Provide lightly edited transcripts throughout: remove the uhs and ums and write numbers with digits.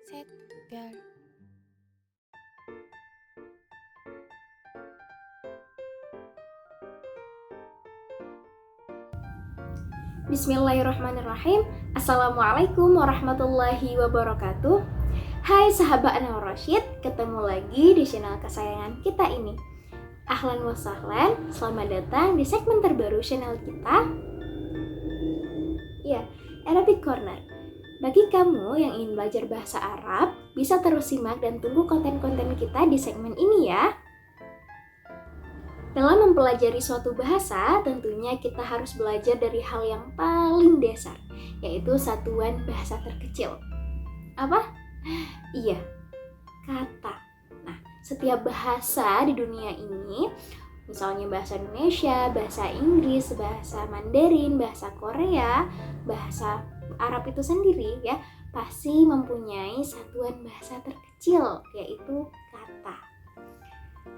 셋, 별. Bismillahirrahmanirrahim. Assalamualaikum warahmatullahi wabarakatuh. Hai sahabat Anwar Rashid, ketemu lagi di channel kesayangan kita ini. Ahlan wa sahlan, selamat datang di segmen terbaru channel kita, ya, Arabic Corner. Bagi kamu yang ingin belajar bahasa Arab, bisa terus simak dan tunggu konten-konten kita di segmen ini ya. Dalam mempelajari suatu bahasa, tentunya kita harus belajar dari hal yang paling dasar, yaitu satuan bahasa terkecil. Apa? Iya, kata. Nah, setiap bahasa di dunia ini, misalnya bahasa Indonesia, bahasa Inggris, bahasa Mandarin, bahasa Korea, bahasa Arab itu sendiri ya, pasti mempunyai satuan bahasa terkecil, yaitu kata.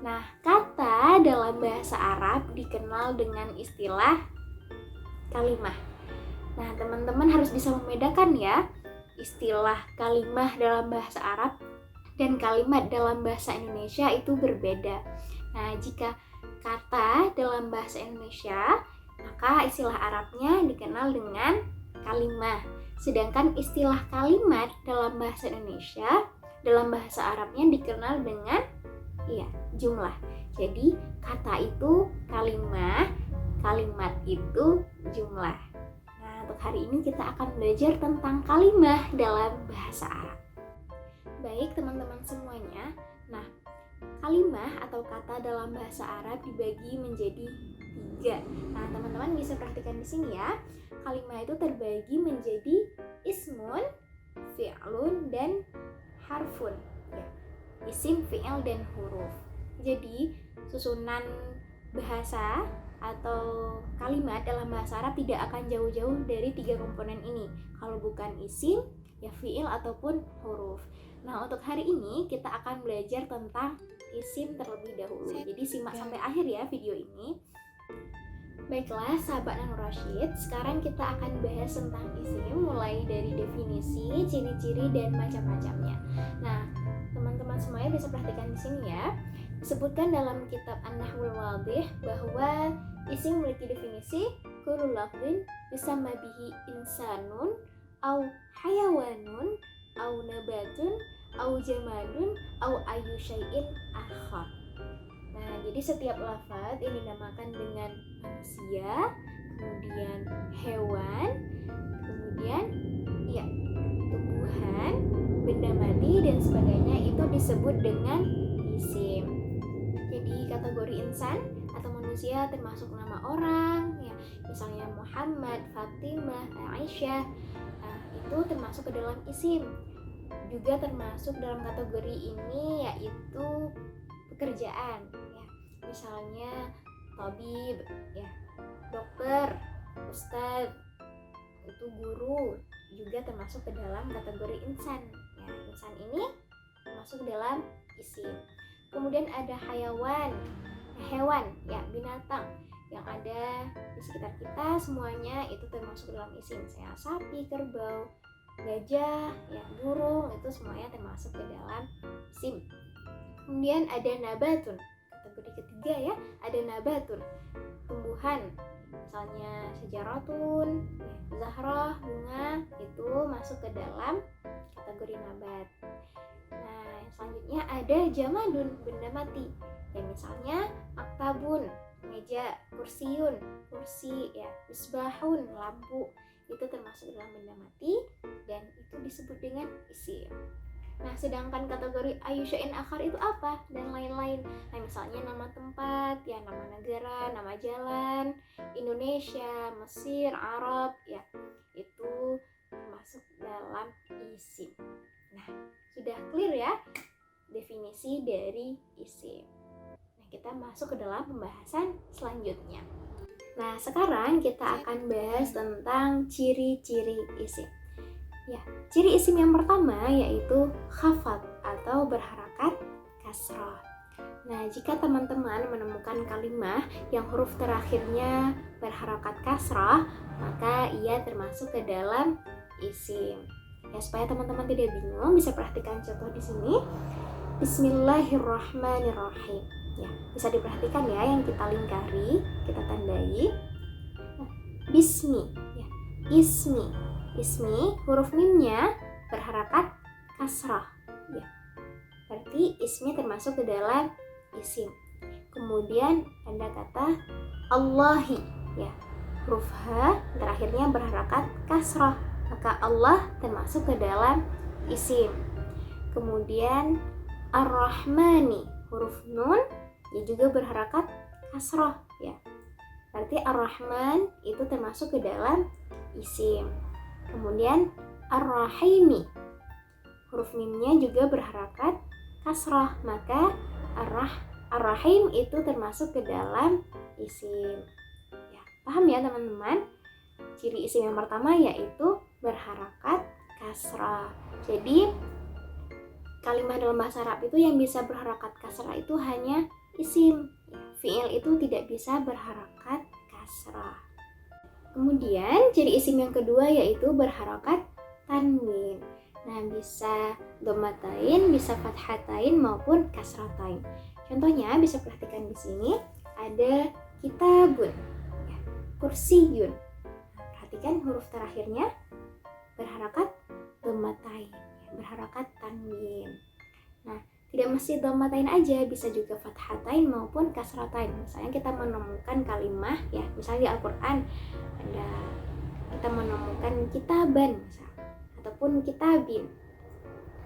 Nah, kata dalam bahasa Arab dikenal dengan istilah kalimah. Nah, teman-teman harus bisa membedakan ya, istilah kalimah dalam bahasa Arab dan kalimat dalam bahasa Indonesia itu berbeda. Nah, jika kata dalam bahasa Indonesia, maka istilah Arabnya dikenal dengan kalimah. Sedangkan istilah kalimat dalam bahasa Indonesia, dalam bahasa Arabnya dikenal dengan jumlah. Jadi kata itu kalimah, kalimat itu jumlah. Nah, untuk hari ini kita akan belajar tentang kalimah dalam bahasa Arab. Baik teman-teman semuanya. Nah, kalimah atau kata dalam bahasa Arab dibagi menjadi 3. Nah, teman-teman bisa perhatikan di sini ya. Kalimah itu terbagi menjadi ismun, fi'lun, dan harfun. Ya, isim, fi'il, dan huruf. Jadi, susunan bahasa atau kalimat dalam bahasa Arab tidak akan jauh-jauh dari 3 komponen ini. Kalau bukan isim, ya fi'il ataupun huruf. Nah, untuk hari ini kita akan belajar tentang isim terlebih dahulu. Jadi simak sampai akhir ya video ini. Baiklah sahabat Anwar Rashid, sekarang kita akan bahas tentang isim mulai dari definisi, ciri-ciri, dan macam-macamnya. Nah, teman-teman semuanya bisa perhatikan di sini ya. Disebutkan dalam kitab An-Nahwul Wadih bahwa isim memiliki definisi kullu lafdhin yusamma bihi insanun au hayawanun au nabatun au jamadun au ayyu syai'in akhar. Nah, jadi setiap lafaz yang dinamakan dengan manusia, kemudian hewan, kemudian tumbuhan, benda mati dan sebagainya itu disebut dengan isim. Jadi kategori insan atau manusia termasuk nama orang ya, misalnya Muhammad, Fatimah, Aisyah, itu termasuk ke dalam isim. Juga termasuk dalam kategori ini yaitu pekerjaan ya, misalnya tabib ya, dokter, ustadz, itu guru, juga termasuk ke dalam kategori insan ya. Insan ini termasuk dalam isim. Kemudian ada hayawan, hewan ya, binatang yang ada di sekitar kita, semuanya itu termasuk dalam isim. Misalnya sapi, kerbau, gajah ya, burung, itu semuanya termasuk ke dalam isim. Kemudian ada nabatun, kategori ketiga ya, ada nabatun, tumbuhan, misalnya sejaratun, zahrah, bunga, itu masuk ke dalam kategori nabat. Nah, selanjutnya ada jamadun, benda mati ya, misalnya maktabun, meja, kursiun, kursi ya, misbahun, lampu, itu termasuk dalam benda mati dan itu disebut dengan isim. Nah, sedangkan kategori ayyu syai'in akhar itu apa? Dan lain-lain. Nah, misalnya nama tempat, ya, nama negara, nama jalan, Indonesia, Mesir, Arab, ya, itu masuk dalam isim. Nah, sudah clear ya definisi dari isim. Nah, kita masuk ke dalam pembahasan selanjutnya. Nah, sekarang kita akan bahas tentang ciri-ciri isim. Ya, ciri isim yang pertama yaitu khafad atau berharakat kasrah. Nah, jika teman-teman menemukan kalimah yang huruf terakhirnya berharakat kasrah, maka ia termasuk ke dalam isim. Ya, supaya teman-teman tidak bingung, bisa perhatikan contoh di sini. Bismillahirrahmanirrahim. Ya, bisa diperhatikan ya yang kita lingkari, kita tandai. Nah, bismi, ya. Ismi. Ismi, huruf mimnya berharakat kasrah. Ya. Berarti ismi termasuk ke dalam isim. Kemudian ada kata Allahi, ya. Huruf H terakhirnya berharakat kasrah, maka Allah termasuk ke dalam isim. Kemudian Ar-Rahmani, huruf Nun ya juga berharakat kasrah, ya. Berarti Ar-Rahman itu termasuk ke dalam isim. Kemudian Ar-Rahimi, huruf mimnya juga berharakat kasrah, maka Ar-Rahim itu termasuk ke dalam isim. Ya, paham ya teman-teman? Ciri isim yang pertama yaitu berharakat kasrah. Jadi kalimat dalam bahasa Arab itu yang bisa berharakat kasrah itu hanya isim. Fi'il itu tidak bisa berharakat kasrah. Kemudian ciri isim yang kedua yaitu berharakat tanwin. Nah, bisa dhammatain, bisa fathatain maupun kasratain. Contohnya bisa perhatikan di sini ada kitabun, ya, kursiyun. Nah, perhatikan huruf terakhirnya berharakat dhammatain, berharakat tanwin. Nah, tidak mesti dhammatain aja, bisa juga fathatain maupun kasratain. Misalnya kita menemukan kalimat, ya, misalnya di Al-Quran ada kita menemukan kitaban misalnya, ataupun kitabin.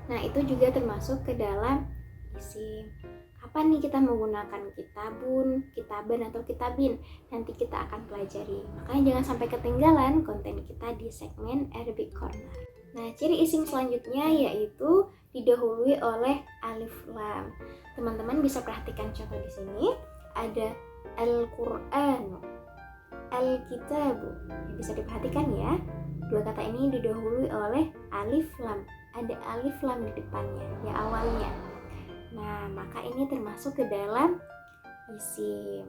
Nah, itu juga termasuk ke dalam isim. Kapan nih kita menggunakan kitabun, kitaban, atau kitabin? Nanti kita akan pelajari. Makanya jangan sampai ketinggalan konten kita di segmen Arabic Corner. Nah, ciri isim selanjutnya yaitu didahului oleh alif lam. Teman-teman bisa perhatikan contoh di sini. Ada Al-Qur'anu, Al-Kitabu. Bisa diperhatikan ya. Dua kata ini didahului oleh alif lam. Ada alif lam di depannya, ya, awalnya. Nah, maka ini termasuk ke dalam isim.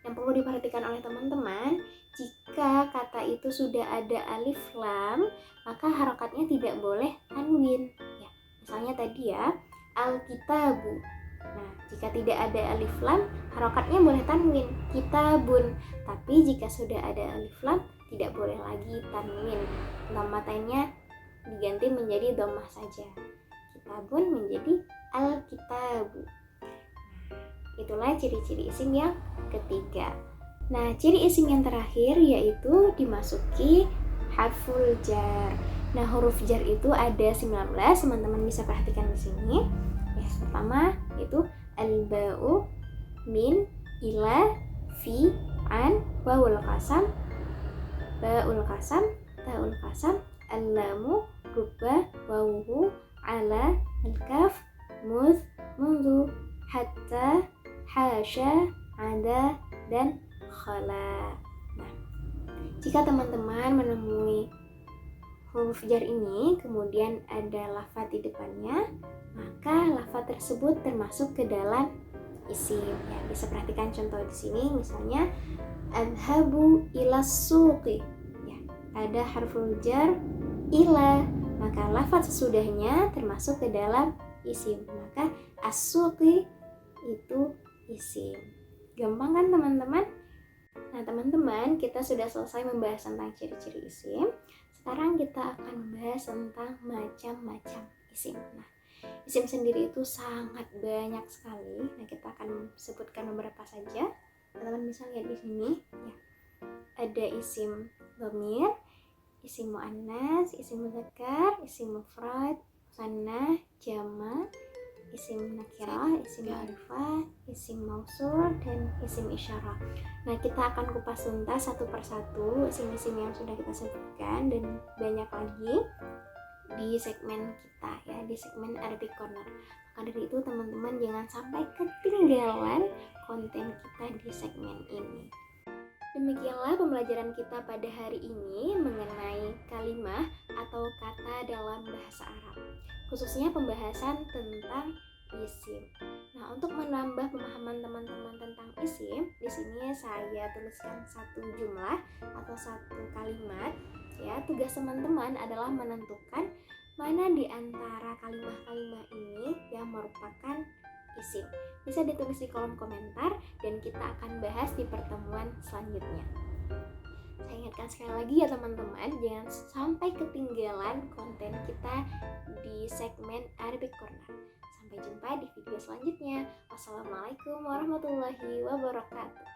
Yang perlu diperhatikan oleh teman-teman, jika kata itu sudah ada alif lam, maka harakatnya tidak boleh tanwin. Ya, misalnya tadi ya, al-kitabu. Nah, jika tidak ada alif lam, harakatnya boleh tanwin, kitabun. Tapi jika sudah ada alif lam, tidak boleh lagi tanwin. Dhammatannya diganti menjadi dhammah saja. Kitabun menjadi al-kitabu. Itulah ciri-ciri isim yang ketiga. Nah, ciri isim yang terakhir yaitu dimasuki harful jar. Nah, huruf jar itu ada 19, teman-teman bisa perhatikan di sini. Ya, pertama yaitu al-ba'u, min, ila, fi, an, wawul qasam, ba'ul qasam, ta'ul qasam, al-lamu, rubba, wawuhu, ala, al-kaf, mudh, mundu, hatta, hasya, ada, dan khala. Nah, jika teman-teman menemui huruf jar ini kemudian ada lafaz di depannya, maka lafaz tersebut termasuk ke dalam isim. Ya, bisa perhatikan contoh di sini, misalnya adhabu ila suqi. Ya, ada harful jar ila, maka lafaz sesudahnya termasuk ke dalam isim. Maka as-suqi itu isim. Gampang kan teman-teman? Nah teman-teman, kita sudah selesai membahas tentang ciri-ciri isim. Sekarang kita akan membahas tentang macam-macam isim. Nah, isim sendiri itu sangat banyak sekali. Nah, kita akan sebutkan beberapa saja. Teman-teman bisa lihat di sini. Ya. Ada isim dhamir, isim muannas, isim muzakkar, isim mufrad, musanna, jama', isim nakirah, isim ma'rifah, isim mausul, dan isim isyarah. Nah, kita akan kupas tuntas satu persatu isim-isim yang sudah kita sebutkan dan banyak lagi di segmen kita, ya, di segmen Arabic Corner. Maka dari itu teman-teman jangan sampai ketinggalan konten kita di segmen ini. Demikianlah pembelajaran kita pada hari ini mengenai kalimah atau kata dalam bahasa Arab, khususnya pembahasan tentang isim. Nah, untuk menambah pemahaman teman-teman tentang isim, di sini saya tuliskan satu jumlah atau satu kalimat. Ya, tugas teman-teman adalah menentukan mana di antara kalimat-kalimat ini yang merupakan isim. Bisa ditulis di kolom komentar dan kita akan bahas di pertemuan selanjutnya. Saya ingatkan sekali lagi ya teman-teman, jangan sampai ketinggalan konten kita di segmen Arabic Corner. Sampai jumpa di video selanjutnya. Wassalamualaikum warahmatullahi wabarakatuh.